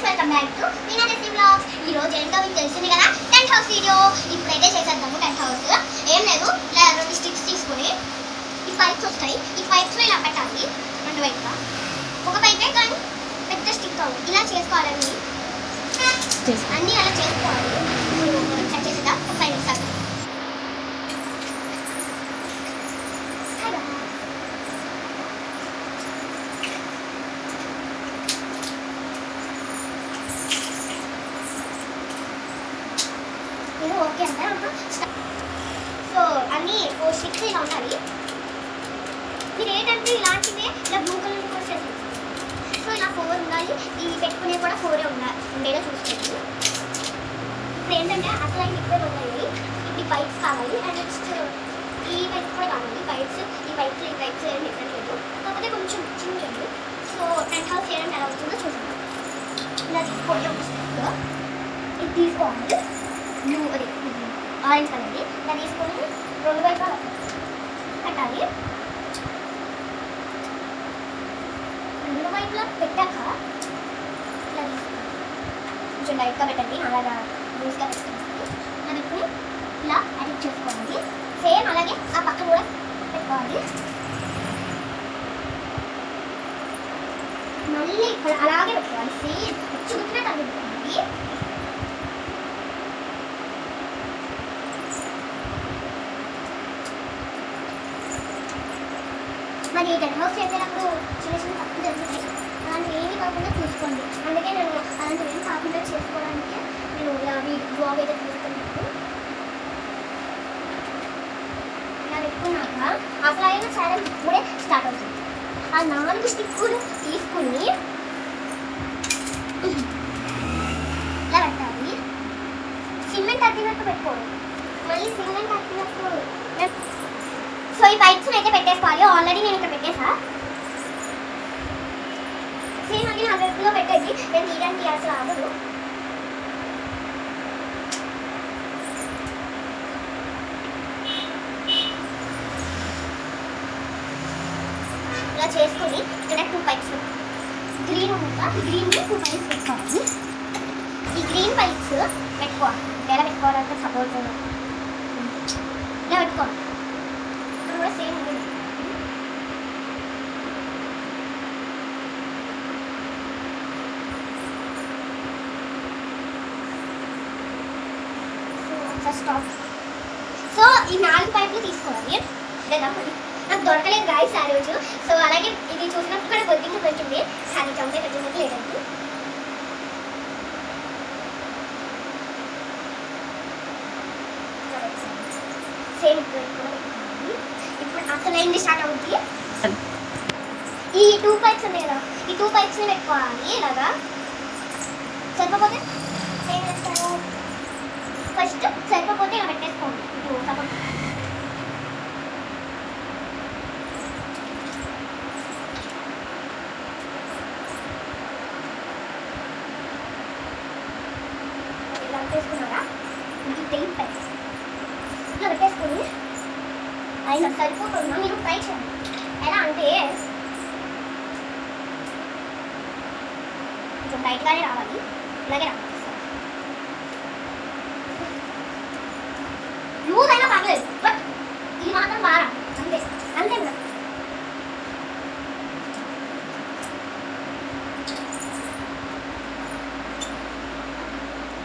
Welcome back to Meena Reddy vlogs. ఈ రోజు ఏంటో మీకు తెలిసింది కదా, టెంట్ హౌస్ వీడియో. ఇప్పుడైతే చేసేద్దాము టెంట్ హౌస్. ఏం లేదు, ఇలా 2 స్టిక్స్ తీసుకొని ఈ పైప్స్ వస్తాయి, ఈ పైప్స్లో ఇలా పెట్టాలి రెండు వైపులా. ఒక పైపే కానీ పెద్ద స్టిక్ కావాలి, ఇలా చేసుకోవాలని అన్నీ అలా చేసుకోవాలి. సెట్ చేసేదా ఒక 5 నిమిషాలు. ఓకే అంటే సో అన్నీ 4 స్టిక్స్ ఇలా ఉండాలి. మీరు ఏంటంటే ఇలాంటివే ఇలా బ్లూ కలర్ కూడా చేసేది. సో ఇలా 4 ఉండాలి, ఇవి పెట్టుకునే కూడా 4 ఉండేలా చూసుకోండి. ఇప్పుడు ఏంటంటే అసలు అవి లిక్విడ్ ఉన్నాయి, ఈ పైప్స్ కావాలి అండ్ నెక్స్ట్ ఈ పైప్స్ కూడా కావాలి. ఈ పైప్స్ ఏం డిఫరెంట్ లేదు, కాకపోతే కొంచెం చిన్నది. సో టెంట్ హౌస్ చేయడం ఎలా అవుతుందో చూద్దాం. ఇలా తీసుకోండి, ఒక స్టిక్ ఇది తీసుకోవాలి, బ్లూ అది ఆరెంజ్ కలర్ది. దాన్ని తీసుకొని 2 వైపులా పెట్టాలి. 2 వైపులా పెట్టాక ఇలా కొంచెం లైట్గా పెట్టండి, అలాగా లూజ్గా పెట్టుకోవాలి. ఇలా పెట్టుకుని ఇలా అటాచ్ చేసుకోవాలి. సేమ్ అలాగే ఆ పక్కన కూడా పెట్టుకోవాలి. మళ్ళీ ఇక్కడ అలాగే పెట్టుకోవాలి, సేమ్ చుట్టినట్టు అది పెట్టుకోవాలి. మరి టెంట్ హౌస్ చేసేటప్పుడు చిన్న చిన్న తప్పులు జరుగుతాయి, అలాంటివి ఏమీ కాకుండా చూసుకోండి. అందుకే నేను అలాంటివి ఏమి కాకుండా చేసుకోవడానికి నేను ఇలా బ్లాగ్ అయితే చూసుకున్నాను. ఇలా పెట్టుకున్నాక అసలు అయినా ఛాలెంజ్ ఇప్పుడే స్టార్ట్ అవుతుంది. ఆ 4 స్టిక్కులు తీసుకుని ఇలా పెట్టాలి. సిమెంట్ అట్టినట్టు పెట్టుకోండి, మళ్ళీ సిమెంట్ అట్టినట్టు. సో ఈ పైప్స్ అయితే పెట్టేసుకోవాలి. ఆల్రెడీ నేను ఇక్కడ పెట్టేసా. సేమ్ అన్ని నా వైపులో పెట్టేది, నేను తీయడానికి అసలు ఆగదు. ఇలా చేసుకొని ఇక్కడ 2 పైప్స్ గ్రీన్ ఉందా, గ్రీన్ 2 పైప్స్ పెట్టుకోవాలి. ఈ గ్రీన్ పైప్స్ పెట్టుకోవాలి. ఎలా పెట్టుకోవాలంటే సపోజ్ ఇలా పెట్టుకోవాలి. కూడా సేమ్ ఉంటుంది. స్టాప్. సో ఈ 4 పైపులు తీసుకోవాలి. నాకు దొరకలేదు గాయస్ ఆ రోజు. సో అలాగే ఇది చూసినప్పుడు కూడా బొద్దింగ్ దొరికింది, కానీ చంపే పెట్టినట్టు లేదండి. సేమ్ ఇప్పుడు అసలు స్టార్ట్ అవుతుంది. ఈ 2 పైప్స్ ఉన్నాయి కదా, ఈ 2 పైప్స్ని పెట్టుకోవాలి. ఇలాగా సరిపోతే ఏం చేస్తాను, ఫస్ట్ సరిపోతే ఇలా పెట్టేసుకోండి. ఇప్పుడు సపోజ్ ఇలా పెట్టేసుకున్నారా, ఇది 10 పైప్స్ ఇలా పెట్టేసుకొని అయినా సరిపోకుండా మీరు ట్రై చేయండి. ఎలా అంటే కొంచెం టైట్గానే రావాలి, ఇలాగే రావాలి. లూజ్ అయినా పర్లేదు, బట్ ఇది మాత్రం బాగా అంతే అంతే కదా.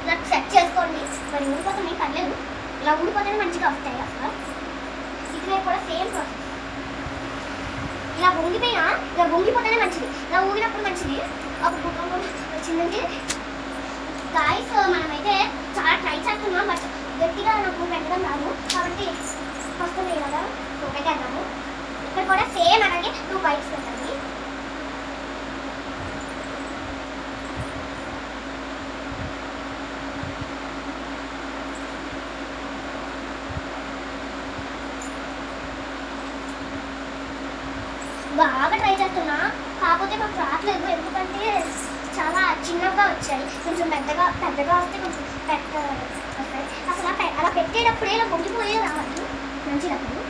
ఇలా సెట్ చేసుకోండి. మరి ఊడిపోతుంది పర్లేదు, ఇలా ఊడిపోతేనే మంచిగా వస్తాయి అసలు. ఇక్కడ కూడా సేమ్ ప్రాసెస్. ఇలా వంగిపోతేనే మంచిది, ఇలా ఊగినప్పుడు మంచిది. అప్పుడు కుక్కం కూడా వచ్చిందంటే గాయస్ మనమైతే చాలా ట్రై చేస్తున్నాం, బట్ గట్టిగా నాకు పెట్టడం రాదు కాబట్టి వస్తుంది కదా. సో పెట్టేద్దాము. ఇక్కడ కూడా సేమ్ అలాగే 2 పైప్స్ పెట్టండి. బాగా ట్రై చేస్తున్నా, కాకపోతే మాకు రావట్లేదు. ఎందుకంటే చాలా చిన్నగా వచ్చాయి, కొంచెం పెద్దగా వస్తే కొంచెం పెద్ద వస్తాయి. అసలు అలా పెట్టేటప్పుడే ఇలా పొంగిపోయే రావాలి మంచినప్పుడు.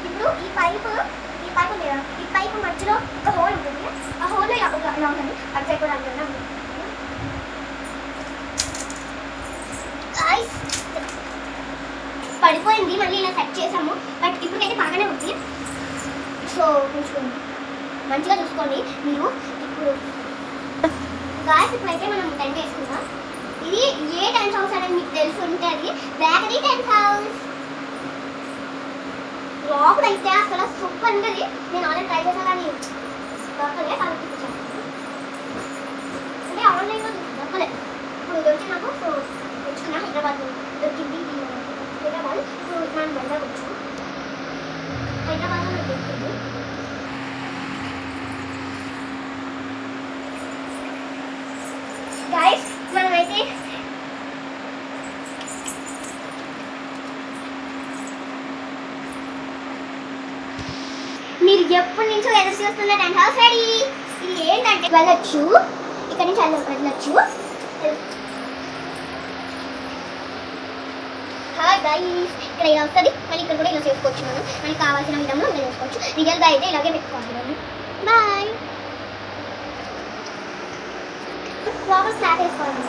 ఇప్పుడు ఈ పైపు ఉంది కదా, ఈ పైపు ఇలా ఉంటుంది, అటు సైడ్ కూడా అంటున్నాం. పడిపోయింది, మళ్ళీ ఇలా సెట్ చేసాము. బట్ ఇప్పటికైతే బాగానే ఉంది. సో కొంచెం మంచిగా చూసుకోండి మీరు. ఇప్పుడు గాయస్ ఇప్పుడైతే మనం టెంట్ వేసుకుందాం. ఇది ఏ టెంట్ హౌస్ అనేది మీకు తెలిసి ఉంటే అది బేకరీ టెంట్ హౌస్. లోపలైతే అసలు సూపర్ ఉంటుంది. నేను ఆల్రెడీ ట్రై చేశాను కానీ దొరకలే, కాబట్టి అంటే ఆన్లైన్లో దొరకలేదు. ఇప్పుడు దొరికి నాకు. సో తెచ్చుకున్నాం, హైదరాబాద్లో దొరికింది. హైదరాబాద్ ఇప్పుడు మనం వైజాగ్ వచ్చాం. హైదరాబాద్లో నాకు దొరికింది. గైస్ మనమైతే మీరు ఎప్పటి నుంచో ఎదురు చూస్తున్న టెంట్ హౌస్ రెడీ. ఇది ఏంటంటే వెళ్ళొచ్చు, ఇక్కడ నుంచి వెళ్ళొచ్చు. హాయ్ గైస్, ఇక్కడ ఇలా వస్తుంది. మళ్ళీ ఇక్కడ కూడా ఇలా చేసుకోవచ్చు. మనకి కావాల్సిన విధంగా ఇలా చేసుకోవచ్చు. రియల్గా అయితే ఇలాగే పెట్టుకోవాలి. బాయ్. లోపల స్లాట్ వేసుకోవాలి.